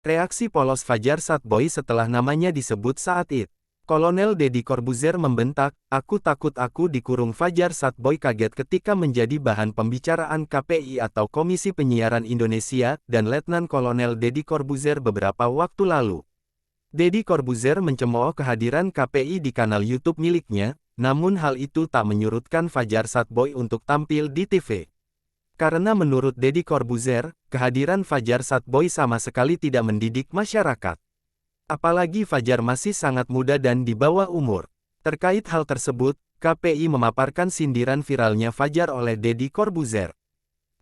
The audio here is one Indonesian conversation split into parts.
Reaksi polos Fajar Satboy setelah namanya disebut saat itu. Kolonel Deddy Corbuzier membentak, "Aku takut aku dikurung." Fajar Satboy kaget ketika menjadi bahan pembicaraan KPI atau Komisi Penyiaran Indonesia dan Letnan Kolonel Deddy Corbuzier beberapa waktu lalu. Deddy Corbuzier mencemooh kehadiran KPI di kanal YouTube miliknya, namun hal itu tak menyurutkan Fajar Satboy untuk tampil di TV. Karena menurut Deddy Corbuzier, kehadiran Fajar Satboy sama sekali tidak mendidik masyarakat. Apalagi Fajar masih sangat muda dan di bawah umur. Terkait hal tersebut, KPI memaparkan sindiran viralnya Fajar oleh Deddy Corbuzier.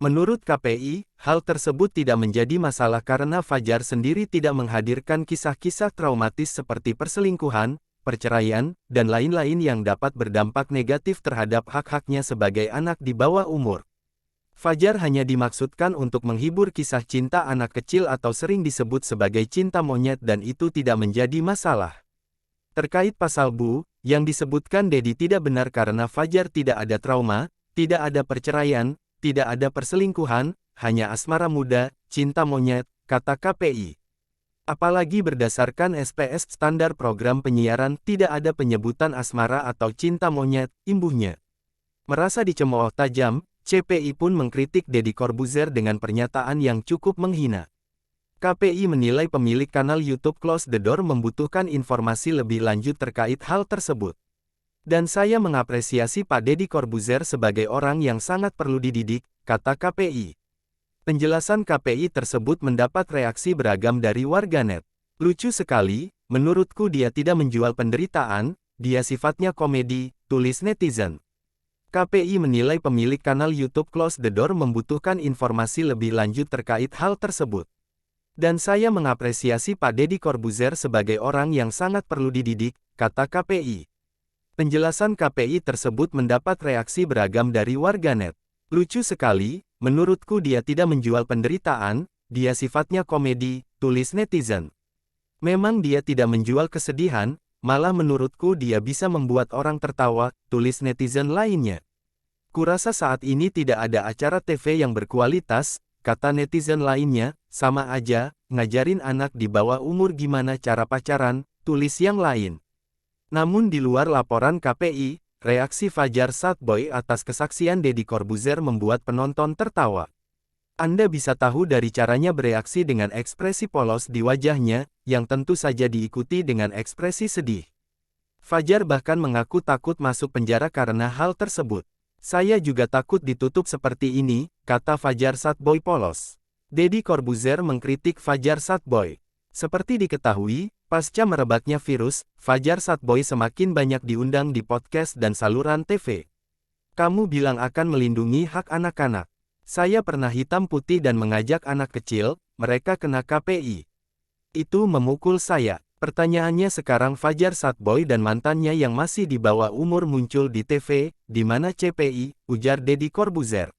Menurut KPI, hal tersebut tidak menjadi masalah karena Fajar sendiri tidak menghadirkan kisah-kisah traumatis seperti perselingkuhan, perceraian, dan lain-lain yang dapat berdampak negatif terhadap hak-haknya sebagai anak di bawah umur. Fajar hanya dimaksudkan untuk menghibur kisah cinta anak kecil atau sering disebut sebagai cinta monyet dan itu tidak menjadi masalah. Terkait pasal Bu, yang disebutkan Deddy tidak benar karena Fajar tidak ada trauma, tidak ada perceraian, tidak ada perselingkuhan, hanya asmara muda, cinta monyet, kata KPI. Apalagi berdasarkan SPS standar program penyiaran tidak ada penyebutan asmara atau cinta monyet, imbuhnya. Merasa dicemooh tajam, CPI pun mengkritik Deddy Corbuzier dengan pernyataan yang cukup menghina. KPI menilai pemilik kanal YouTube Close the Door membutuhkan informasi lebih lanjut terkait hal tersebut. Dan saya mengapresiasi Pak Deddy Corbuzier sebagai orang yang sangat perlu dididik, kata KPI. Penjelasan KPI tersebut mendapat reaksi beragam dari warganet. Lucu sekali, menurutku dia tidak menjual penderitaan, dia sifatnya komedi, tulis netizen. KPI menilai pemilik kanal YouTube Close the Door membutuhkan informasi lebih lanjut terkait hal tersebut. Dan saya mengapresiasi Pak Deddy Corbuzier sebagai orang yang sangat perlu dididik, kata KPI. Penjelasan KPI tersebut mendapat reaksi beragam dari warganet. Lucu sekali, menurutku dia tidak menjual penderitaan, dia sifatnya komedi, tulis netizen. Memang dia tidak menjual kesedihan, malah menurutku dia bisa membuat orang tertawa, tulis netizen lainnya. Kurasa saat ini tidak ada acara TV yang berkualitas, kata netizen lainnya, sama aja, ngajarin anak di bawah umur gimana cara pacaran, tulis yang lain. Namun di luar laporan KPI, reaksi Fajar Satboy atas kesaksian Deddy Corbuzier membuat penonton tertawa. Anda bisa tahu dari caranya bereaksi dengan ekspresi polos di wajahnya, yang tentu saja diikuti dengan ekspresi sedih. Fajar bahkan mengaku takut masuk penjara karena hal tersebut. Saya juga takut ditutup seperti ini, kata Fajar Satboy polos. Deddy Corbuzier mengkritik Fajar Satboy. Seperti diketahui, pasca merebaknya virus, Fajar Satboy semakin banyak diundang di podcast dan saluran TV. Kamu bilang akan melindungi hak anak-anak. Saya pernah hitam putih dan mengajak anak kecil, mereka kena KPI. Itu memukul saya. Pertanyaannya sekarang Fajar Satboy dan mantannya yang masih di bawah umur muncul di TV, di mana CPI, ujar Deddy Corbuzier.